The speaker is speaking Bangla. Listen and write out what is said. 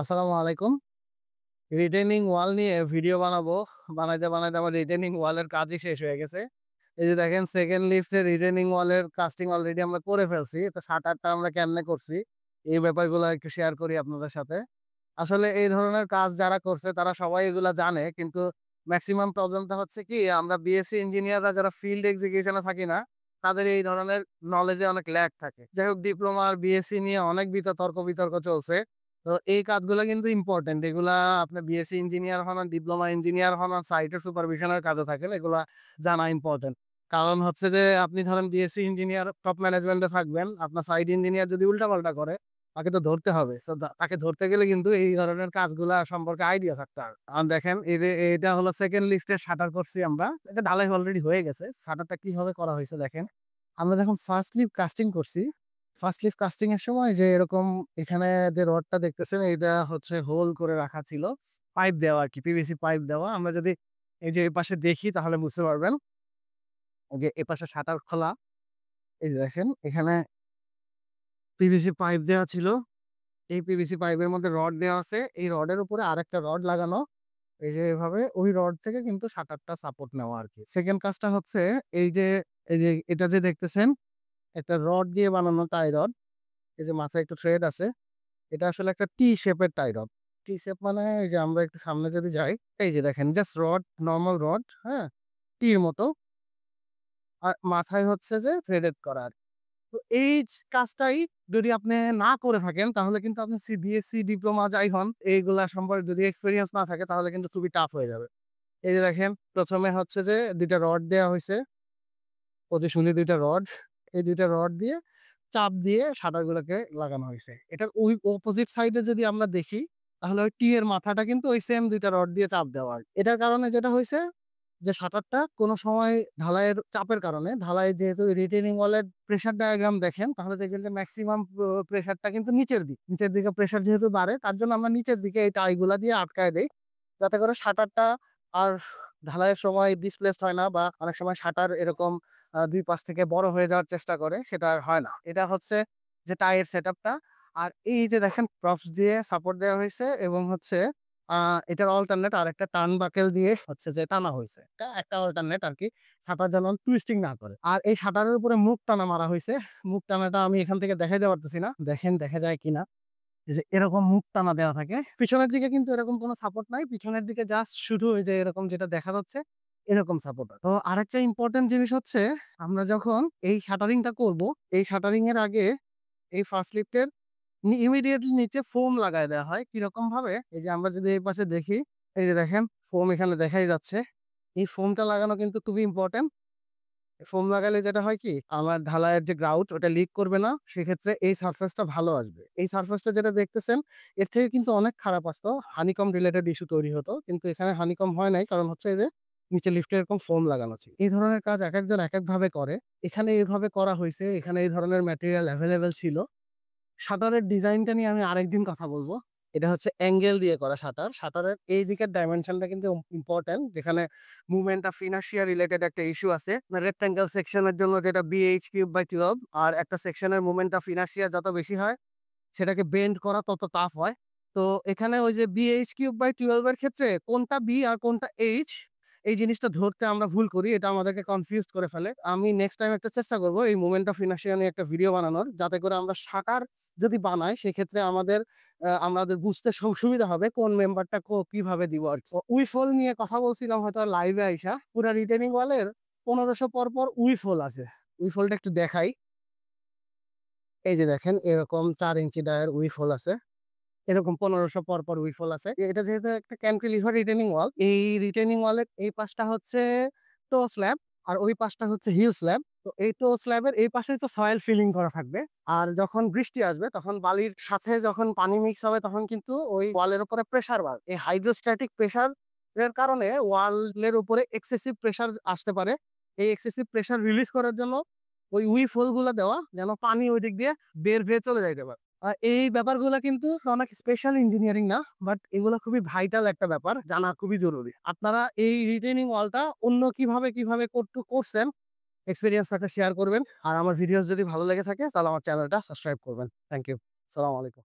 আসসালামু আলাইকুম। রিটেইনিং ওয়াল নিয়ে ভিডিও বানাবো। বানাইতে আমার রিটেইনিং ওয়ালের কাজই শেষ হয়ে গেছে। এই যে দেখেন সেকেন্ড লিফটের রিটেইনিং ওয়ালের কাস্টিং অলরেডি আমরা করে ফেলছি। তো শাটারটা আমরা কেমনে করছি, এই ব্যাপারগুলো একটু শেয়ার করি আপনাদের সাথে। আসলে এই ধরনের কাজ যারা করছে তারা সবাই এগুলা জানে। কিন্তু মেক্সিমাম প্রবলেমটা হচ্ছে কি আমরা বিএসসি ইঞ্জিনিয়াররা যারা ফিল্ড এক্সিকিউশন এ থাকি না, তাদের এই ধরনের নলেজে অনেক ল্যাক থাকে। যাই হোক ডিপ্লোমা আর বিএসসি নিয়ে অনেক তর্ক-বিতর্ক চলছে। তো এই কাজগুলা কিন্তু ইম্পোর্টেন্ট। এগুলা আপনার বিএসসি ইঞ্জিনিয়ার হন আর ডিপ্লোমা ইঞ্জিনিয়ার হন আর সাইটের সুপারভিশনের কাজে থাকেন, এগুলা জানা ইম্পোর্টেন্ট। কারণ হচ্ছে যে আপনি ধরেন বিএসসি ইঞ্জিনিয়ার টপ ম্যানেজমেন্টে থাকবেন, আপনার সাইট ইঞ্জিনিয়ার যদি উল্টাপাল্টা করে তাকে তো ধরতে হবে। সো তাকে ধরতে গেলে কিন্তু এই ধরনের কাজগুলা সম্পর্কে আইডিয়া থাকতে হবে। দেখেন এই যে এটা হলো সেকেন্ড লিফটের শাটার করছি আমরা। এটা ঢালাই অলরেডি হয়ে গেছে। শাটারটা কিভাবে করা হয়েছে দেখেন। আমরা যখন ফার্স্ট লিফট কাস্টিং করছি, ফার্স্ট লিফট কাস্টিং এর সময় যে এরকম এখানে যে রডটা দেখতেছেন এটা হচ্ছে হোল করে রাখা ছিল। পাইপ দেওয়া আরকি, পিভিসি পাইপ দেওয়া। আমরা যদি এই যে এপাশে দেখি তাহলে বুঝতে পারবেন। যে এপাশে শাটার খোলা। এই যে দেখেন এখানে পিভিসি পাইপ দেওয়া ছিল। এই পিভিসি পাইপের মধ্যে রড দেওয়া আছে। এই রডের উপরে আরেকটা রড লাগানো। এই যে এভাবে ওই রড থেকে কিন্তু শাটারটা সাপোর্ট নেওয়া আরকি। সেকেন্ড কাজটা হচ্ছে এই যে এটা যে দেখতেছেন একটা রড দিয়ে বানানো টাই রড। এই যে মাথায় একটু থ্রেড আছে। এটা আসলে একটা টি শেপের টাই রড। টি শেপ মানে এই যে আমরা একটু সামনে যদি যাই, এই যে দেখেন জাস্ট রড, নরমাল রড, হ্যাঁ? টির মতো। আর মাথায় হচ্ছে যে থ্রেডেড করা আরকি। তো এই কাজটাই যদি আপনি না করে থাকেন তাহলে কিন্তু আপনি বিএসসি, ডিপ্লোমা যাই হন, এইগুলা সম্পর্কে যদি এক্সপেরিয়েন্স না থাকে তাহলে কিন্তু খুবই টাফ হয়ে যাবে। এই যে দেখেন ১ম এ হচ্ছে যে ২ টা রড দেয়া হইছে। পজিশনালি ২ টা রড। এই ২ টা রড দিয়ে চাপ দিয়ে শাটার গুলোকে লাগানো হইছে। এটার ওই অপোজিট সাইডে যদি আমরা দেখি, তাহলে ওই টি এর মাথাটা কিন্তু ওই সেম ২ টা রড দিয়ে চাপ দেওয়া। এটার কারণে যেটা হইছে যে শাটারটা কোন সময় ঢালাইয়ের চাপের কারণে ঢালাই যেহেতু রিটেইনিং ওয়ালের প্রেশার ডায়াগ্রাম দেখেন তাহলে দেখবেন যে মেক্সিমাম প্রেশারটা কিন্তু নিচের দিক। নিচের দিকে প্রেশার যেহেতু বাড়ে তার জন্য আমরা নিচের দিকে এই টাইগুলা দিয়ে আটকায় দেই। যাতে করে শাটারটা আর ঢালাইয়ের সময় ডিসপ্লেসড হয় না বা অনেক সময় শাটার এরকম ২ পাশ থেকে বড় হয়ে যাওয়ার চেষ্টা করে, সেটা আর হয় না। এটা হচ্ছে যে টাইয়ের সেটআপটা। আর এই যে দেখেন প্রপস দিয়ে সাপোর্ট দেওয়া হইছে এবং হচ্ছে আ এটার অল্টারনেট আরেকটা টার্ন বাকেল দিয়ে হচ্ছে যে টানা হইছে। এটা একটা অল্টারনেট আরকি। শাটার যেন টুইস্টিং না করে। আর এই শাটারের উপরে মুখ টানা মারা হইছে। মুখ টানাটা আমি এখান থেকে দেখাইতে পারতেছি না। দেখেন দেখা যায় কিনা। এই যে এরকম মুখ টানা দেওয়া থাকে। পিছনের দিকে কিন্তু এরকম কোন সাপোর্ট নাই। পিছনের দিকে জাস্ট শুধু ওই যে এরকম যেটা দেখা যাচ্ছে এরকম সাপোর্ট। তো আরেকটা ইম্পোর্টেন্ট জিনিস হচ্ছে আমরা যখন এই শাটারিংটা করব, এই শাটারিং এর আগে এই ফার্স্ট লিফটের ইমিডিয়েটলি নিচে ফোম লাগায় দেওয়া হয়। কিরকম ভাবে? এই যে আমরা যদি এই পাশে দেখি, এই যে দেখেন ফোম এখানে দেখাই যাচ্ছে। এই ফোমটা লাগানো কিন্তু খুবই ইম্পোর্টেন্ট। ফোম লাগালে যেটা হয় কি? আমার ঢালাইয়ের যে গ্রাউট ওটা লিক করবে না। সেক্ষেত্রে এই সারফেসটা ভালো আসবে। এই সারফেসটা যেটা দেখতেছেন এর থেকে কিন্তু অনেক খারাপ আসতো। হানিকম রিলেটেড ইস্যু তৈরি হতো। কিন্তু এখানে হানিকম হয় নাই। কারণ হচ্ছে এই যে নিচে লিফটে এরকম ফোম লাগানো ছিল। এই ধরনের কাজ একেকজন একেকভাবে করে। এখানে এভাবে করা হইছে। এখানে এই ধরনের ম্যাটেরিয়াল এভেইলেবল ছিল। শাটারের ডিজাইনটা নিয়ে আমি আরেকদিন কথা বলব। এটা হচ্ছে অ্যাঙ্গেল দিয়ে করা শাটার। শাটারের এই দিকের ডাইমেনশনটা কিন্তু ইম্পোর্টেন্ট। যেখানে মুভমেন্ট অফ ইনারশিয়া রিলেটেড একটা ইস্যু আছে। রেক্টেঙ্গেল সেকশনের জন্য যেটা BH³/12 আর একটা সেকশনের মুভমেন্ট অফ ইনারশিয়া যত বেশি হয় সেটাকে বেন্ড করা তত টাফ হয়। তো এখানে ওই যে BH³/12 এর ক্ষেত্রে কোনটা B আর কোনটা H এই জিনিসটা ধরতে আমরা ভুল করি। এটা আমাদেরকে কনফিউজড করে ফেলে। আমি নেক্সট টাইম একটা চেষ্টা করব এই মোমেন্ট অফ ইনারশিয়া নিয়ে একটা ভিডিও বানানোর। যাতে করে আমরা শাটার যদি বানাই সেক্ষেত্রে আমাদের বুঝতে সুবিধা হবে কোন মেম্বারটা কিভাবে দিব আরকি। উইফ হোল নিয়ে কথা বলছিলাম হয়তো লাইভে আইসা। পুরা রিটেইনিং ওয়ালের ১৫০০ পর উইফ হোল আছে। উইফ হোলটা একটু দেখাই। এই যে দেখেন এরকম ৪ ইঞ্চি ডায়ার উইফ হোল আছে। এরকম ১৫০০ পর উইফল আছে। এটা যেহেতু একটা ক্যান্টিলিভার রিটেইনিং ওয়াল, এই রিটেইনিং ওয়ালের এই পাশটা হচ্ছে টো স্ল্যাব আর ওই পাশটা হচ্ছে হিল স্ল্যাব। তো এই টো স্ল্যাবের এই পাশেই তো সয়েল ফিলিং করা থাকবে। আর যখন বৃষ্টি আসবে তখন বালির সাথে যখন পানি মিক্স হবে তখন কিন্তু ওই ওয়ালের উপরে প্রেশার বাড়বে। এই হাইড্রোস্ট্যাটিক প্রেশার এর কারণে ওয়ালের উপরে এক্সেসিভ প্রেশার আসতে পারে। এই এক্সেসিভ প্রেশার রিলিজ করার জন্য ওই উইফ হোল গুলা দেওয়া যেন পানি ওই দিক দিয়ে বের হয়ে চলে যাইতে পারে। এই ব্যাপারগুলা কিন্তু অনেক স্পেশাল ইঞ্জিনিয়ারিং না। বাট এগুলা খুবই ভাইটাল একটা ব্যাপার। জানা খুবই জরুরি। আপনারা এই রিটেইনিং ওয়ালটা অন্য কিভাবে করছেন এক্সপেরিয়েন্স থাকলে শেয়ার করবেন। আর আমার ভিডিওস যদি ভালো লেগে থাকে তাহলে আমার চ্যানেলটা সাবস্ক্রাইব করবেন। Thank you. সালাম আলাইকুম।